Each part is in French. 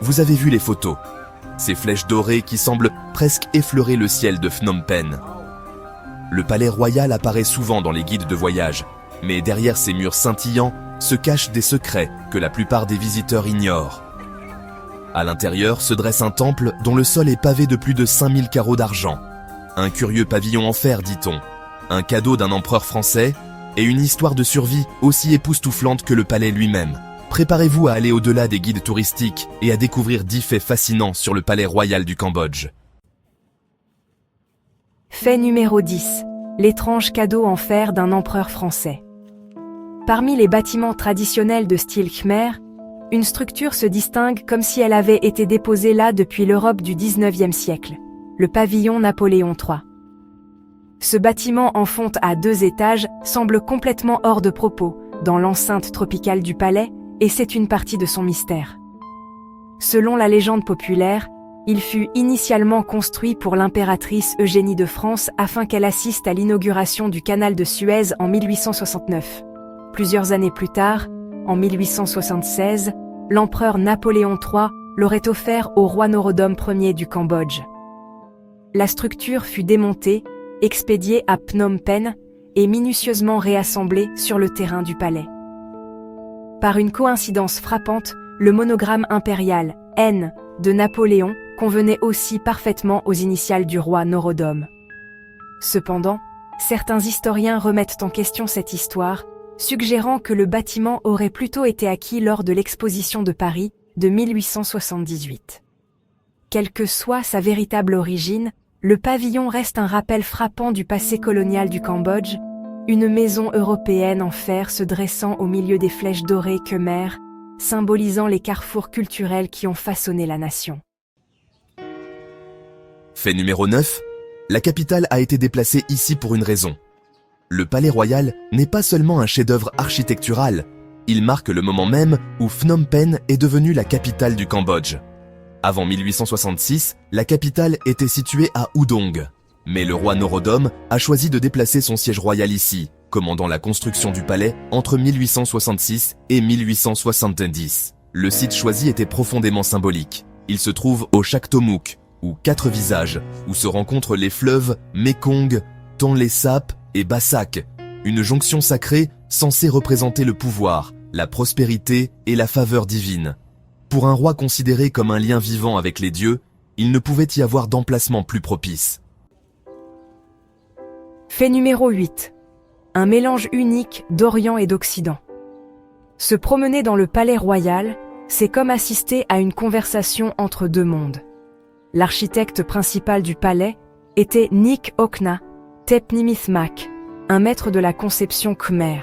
Vous avez vu les photos. Ces flèches dorées qui semblent presque effleurer le ciel de Phnom Penh. Le palais royal apparaît souvent dans les guides de voyage, mais derrière ces murs scintillants se cachent des secrets que la plupart des visiteurs ignorent. À l'intérieur se dresse un temple dont le sol est pavé de plus de 5000 carreaux d'argent. Un curieux pavillon en fer, dit-on, un cadeau d'un empereur français et une histoire de survie aussi époustouflante que le palais lui-même. Préparez-vous à aller au-delà des guides touristiques et à découvrir 10 faits fascinants sur le palais royal du Cambodge. Fait numéro 10. L'étrange cadeau en fer d'un empereur français. Parmi les bâtiments traditionnels de style khmer, une structure se distingue comme si elle avait été déposée là depuis l'Europe du XIXe siècle, le pavillon Napoléon III. Ce bâtiment en fonte à 2 étages semble complètement hors de propos dans l'enceinte tropicale du palais, et c'est une partie de son mystère. Selon la légende populaire, il fut initialement construit pour l'impératrice Eugénie de France afin qu'elle assiste à l'inauguration du canal de Suez en 1869. Plusieurs années plus tard, en 1876, l'empereur Napoléon III l'aurait offert au roi Norodom Ier du Cambodge. La structure fut démontée, expédiée à Phnom Penh et minutieusement réassemblée sur le terrain du palais. Par une coïncidence frappante, le monogramme impérial N de Napoléon convenait aussi parfaitement aux initiales du roi Norodom. Cependant, certains historiens remettent en question cette histoire, suggérant que le bâtiment aurait plutôt été acquis lors de l'exposition de Paris de 1878. Quelle que soit sa véritable origine, le pavillon reste un rappel frappant du passé colonial du Cambodge, une maison européenne en fer se dressant au milieu des flèches dorées khmer, symbolisant les carrefours culturels qui ont façonné la nation. Fait numéro 9. La capitale a été déplacée ici pour une raison. Le palais royal n'est pas seulement un chef-d'œuvre architectural, il marque le moment même où Phnom Penh est devenue la capitale du Cambodge. Avant 1866, la capitale était située à Udong. Mais le roi Norodom a choisi de déplacer son siège royal ici, commandant la construction du palais entre 1866 et 1870. Le site choisi était profondément symbolique. Il se trouve au Chaktomuk, ou 4 visages, où se rencontrent les fleuves Mekong, Tonlé Sap et Bassak, une jonction sacrée censée représenter le pouvoir, la prospérité et la faveur divine. Pour un roi considéré comme un lien vivant avec les dieux, il ne pouvait y avoir d'emplacement plus propice. Fait numéro 8. Un mélange unique d'Orient et d'Occident. Se promener dans le palais royal, c'est comme assister à une conversation entre 2 mondes. L'architecte principal du palais était Nik Okna Tepnimithmak, un maître de la conception khmer,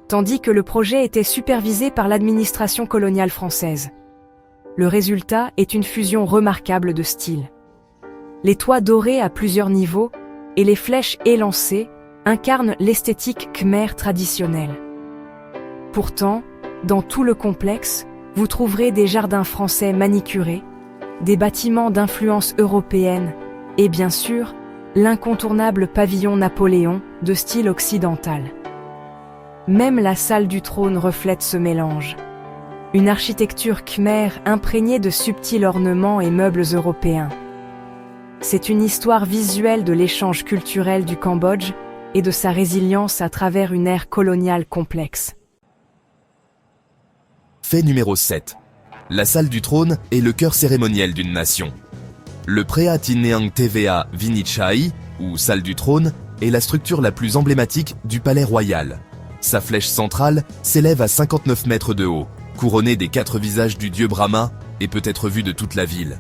tandis que le projet était supervisé par l'administration coloniale française. Le résultat est une fusion remarquable de styles. Les toits dorés à plusieurs niveaux et les flèches élancées incarnent l'esthétique khmer traditionnelle. Pourtant, dans tout le complexe, vous trouverez des jardins français manicurés, des bâtiments d'influence européenne et bien sûr, l'incontournable pavillon Napoléon de style occidental. Même la salle du trône reflète ce mélange. Une architecture khmer imprégnée de subtils ornements et meubles européens. C'est une histoire visuelle de l'échange culturel du Cambodge et de sa résilience à travers une ère coloniale complexe. Fait numéro 7. La salle du trône est le cœur cérémoniel d'une nation. Le Preah Tineang TVA Vinichai, ou salle du trône, est la structure la plus emblématique du palais royal. Sa flèche centrale s'élève à 59 mètres de haut, couronnée des 4 visages du dieu Brahma et peut être vue de toute la ville.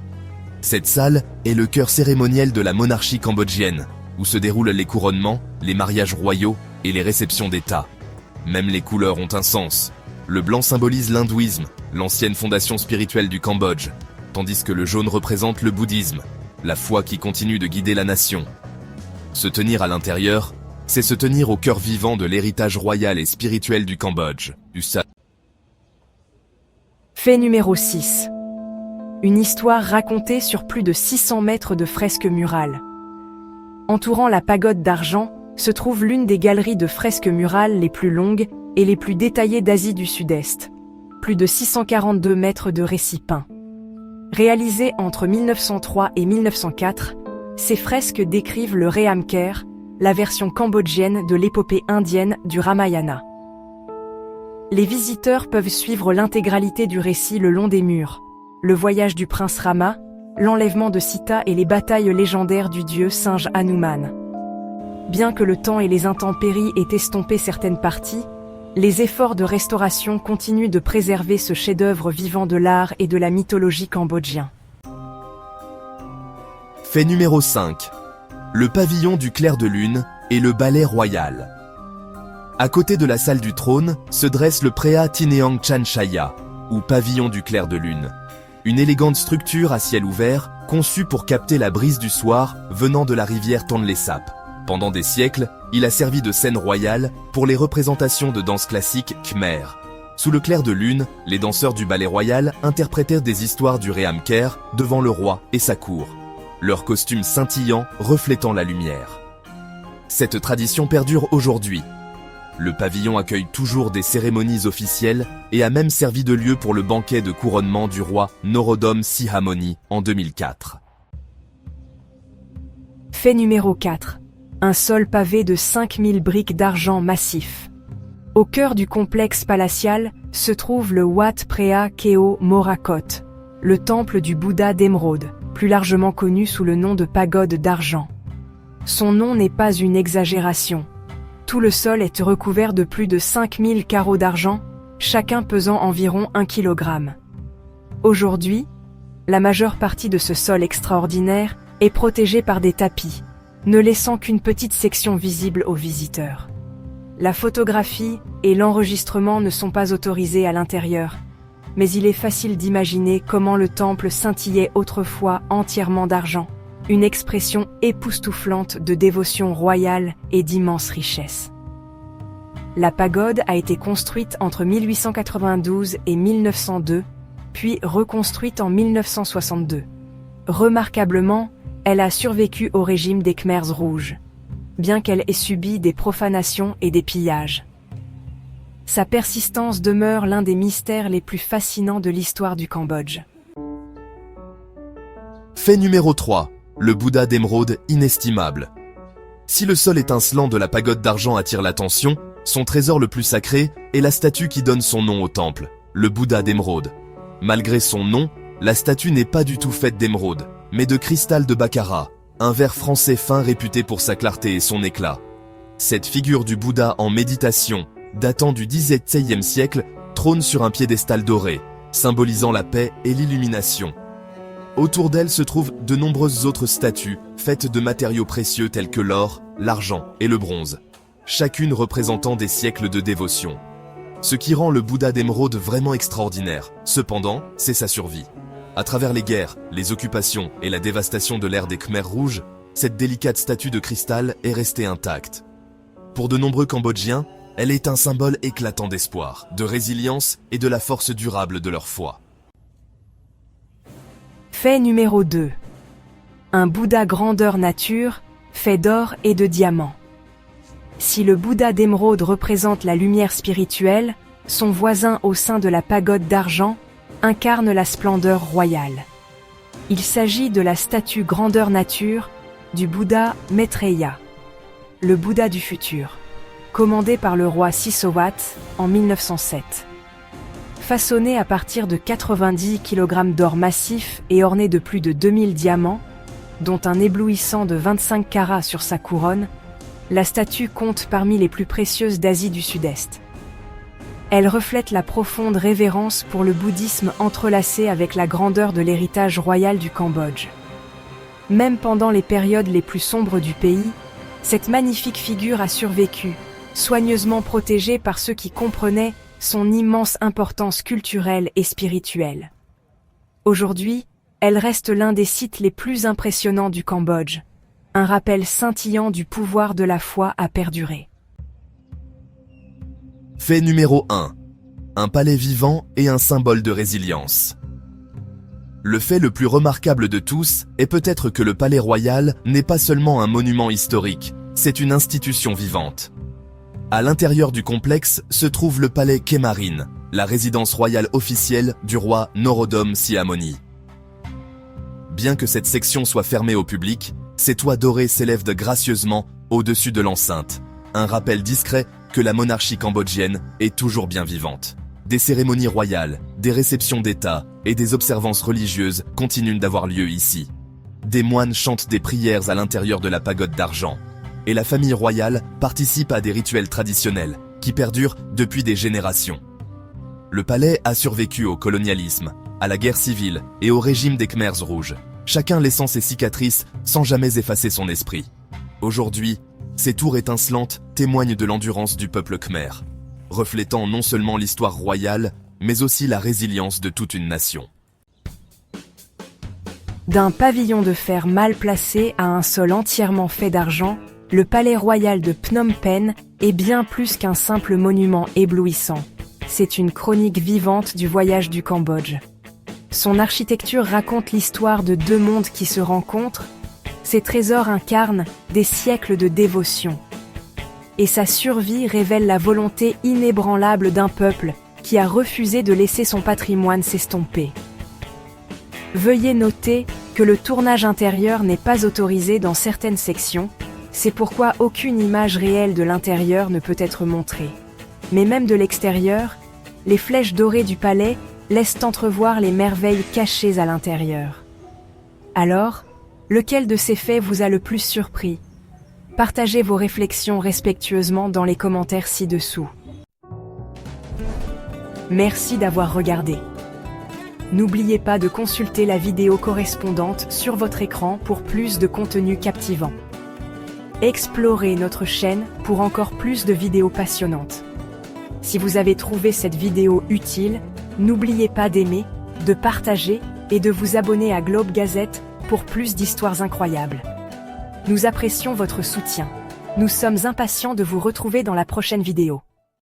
Cette salle est le cœur cérémoniel de la monarchie cambodgienne, où se déroulent les couronnements, les mariages royaux et les réceptions d'État. Même les couleurs ont un sens. Le blanc symbolise l'hindouisme, l'ancienne fondation spirituelle du Cambodge, tandis que le jaune représente le bouddhisme, la foi qui continue de guider la nation. Se tenir à l'intérieur, c'est se tenir au cœur vivant de l'héritage royal et spirituel du Cambodge. Fait numéro 6. Une histoire racontée sur plus de 600 mètres de fresques murales. Entourant la pagode d'argent se trouve l'une des galeries de fresques murales les plus longues et les plus détaillées d'Asie du Sud-Est. Plus de 642 mètres de récits peints. Réalisées entre 1903 et 1904, ces fresques décrivent le Rehamker, la version cambodgienne de l'épopée indienne du Ramayana. Les visiteurs peuvent suivre l'intégralité du récit le long des murs, le voyage du prince Rama, l'enlèvement de Sita et les batailles légendaires du dieu singe Hanuman. Bien que le temps et les intempéries aient estompé certaines parties, les efforts de restauration continuent de préserver ce chef-d'œuvre vivant de l'art et de la mythologie cambodgien. Fait numéro 5. Le pavillon du clair de lune et le ballet royal. À côté de la salle du trône se dresse le Preah Tineang Chan Chaya, ou pavillon du clair de lune. Une élégante structure à ciel ouvert, conçue pour capter la brise du soir venant de la rivière Tonle Sap. Pendant des siècles, il a servi de scène royale pour les représentations de danse classique khmer. Sous le clair de lune, les danseurs du ballet royal interprétèrent des histoires du Rehamker devant le roi et sa cour, leurs costumes scintillants reflétant la lumière. Cette tradition perdure aujourd'hui. Le pavillon accueille toujours des cérémonies officielles et a même servi de lieu pour le banquet de couronnement du roi Norodom Sihamoni en 2004. Fait numéro 4. Un sol pavé de 5000 briques d'argent massif. Au cœur du complexe palatial se trouve le Wat Preah Keo Morakot, le temple du Bouddha d'émeraude, plus largement connu sous le nom de pagode d'argent. Son nom n'est pas une exagération. Tout le sol est recouvert de plus de 5000 carreaux d'argent, chacun pesant environ 1 kg. Aujourd'hui, la majeure partie de ce sol extraordinaire est protégée par des tapis, ne laissant qu'une petite section visible aux visiteurs. La photographie et l'enregistrement ne sont pas autorisés à l'intérieur, mais il est facile d'imaginer comment le temple scintillait autrefois entièrement d'argent, une expression époustouflante de dévotion royale et d'immense richesse. La pagode a été construite entre 1892 et 1902, puis reconstruite en 1962. Remarquablement, elle a survécu au régime des Khmers rouges, bien qu'elle ait subi des profanations et des pillages. Sa persistance demeure l'un des mystères les plus fascinants de l'histoire du Cambodge. Fait numéro 3. Le Bouddha d'émeraude inestimable. Si le sol étincelant de la pagode d'argent attire l'attention, son trésor le plus sacré est la statue qui donne son nom au temple, le Bouddha d'émeraude. Malgré son nom, la statue n'est pas du tout faite d'émeraude, mais de cristal de baccarat, un verre français fin réputé pour sa clarté et son éclat. Cette figure du Bouddha en méditation, datant du XVIIe siècle, trône sur un piédestal doré, symbolisant la paix et l'illumination. Autour d'elle se trouvent de nombreuses autres statues, faites de matériaux précieux tels que l'or, l'argent et le bronze, chacune représentant des siècles de dévotion. Ce qui rend le Bouddha d'émeraude vraiment extraordinaire, cependant, c'est sa survie. À travers les guerres, les occupations et la dévastation de l'ère des Khmers rouges, cette délicate statue de cristal est restée intacte. Pour de nombreux Cambodgiens, elle est un symbole éclatant d'espoir, de résilience et de la force durable de leur foi. Fait numéro 2. Un Bouddha grandeur nature, fait d'or et de diamants. Si le Bouddha d'émeraude représente la lumière spirituelle, son voisin au sein de la pagode d'argent incarne la splendeur royale. Il s'agit de la statue grandeur nature du Bouddha Maitreya, le Bouddha du futur, commandé par le roi Sisowat en 1907. Façonné à partir de 90 kg d'or massif et orné de plus de 2000 diamants, dont un éblouissant de 25 carats sur sa couronne, la statue compte parmi les plus précieuses d'Asie du Sud-Est. Elle reflète la profonde révérence pour le bouddhisme entrelacé avec la grandeur de l'héritage royal du Cambodge. Même pendant les périodes les plus sombres du pays, cette magnifique figure a survécu, soigneusement protégée par ceux qui comprenaient son immense importance culturelle et spirituelle. Aujourd'hui, elle reste l'un des sites les plus impressionnants du Cambodge, un rappel scintillant du pouvoir de la foi à perdurer. Fait numéro 1. Un palais vivant et un symbole de résilience. Le fait le plus remarquable de tous est peut-être que le palais royal n'est pas seulement un monument historique, c'est une institution vivante. À l'intérieur du complexe se trouve le palais Kemarin, la résidence royale officielle du roi Norodom Sihamoni. Bien que cette section soit fermée au public, ces toits dorés s'élèvent gracieusement au-dessus de l'enceinte. Un rappel discret que la monarchie cambodgienne est toujours bien vivante. Des cérémonies royales, des réceptions d'État et des observances religieuses continuent d'avoir lieu ici. Des moines chantent des prières à l'intérieur de la pagode d'argent. Et la famille royale participe à des rituels traditionnels qui perdurent depuis des générations. Le palais a survécu au colonialisme, à la guerre civile et au régime des Khmers rouges, chacun laissant ses cicatrices sans jamais effacer son esprit. Aujourd'hui, ces tours étincelantes témoignent de l'endurance du peuple khmer, reflétant non seulement l'histoire royale, mais aussi la résilience de toute une nation. D'un pavillon de fer mal placé à un sol entièrement fait d'argent, le palais royal de Phnom Penh est bien plus qu'un simple monument éblouissant. C'est une chronique vivante du voyage du Cambodge. Son architecture raconte l'histoire de deux mondes qui se rencontrent, ses trésors incarnent des siècles de dévotion. Et sa survie révèle la volonté inébranlable d'un peuple qui a refusé de laisser son patrimoine s'estomper. Veuillez noter que le tournage intérieur n'est pas autorisé dans certaines sections, c'est pourquoi aucune image réelle de l'intérieur ne peut être montrée. Mais même de l'extérieur, les flèches dorées du palais laissent entrevoir les merveilles cachées à l'intérieur. Alors, lequel de ces faits vous a le plus surpris? Partagez vos réflexions respectueusement dans les commentaires ci-dessous. Merci d'avoir regardé. N'oubliez pas de consulter la vidéo correspondante sur votre écran pour plus de contenu captivant. Explorez notre chaîne pour encore plus de vidéos passionnantes. Si vous avez trouvé cette vidéo utile, n'oubliez pas d'aimer, de partager et de vous abonner à Globe Gazette pour plus d'histoires incroyables. Nous apprécions votre soutien. Nous sommes impatients de vous retrouver dans la prochaine vidéo.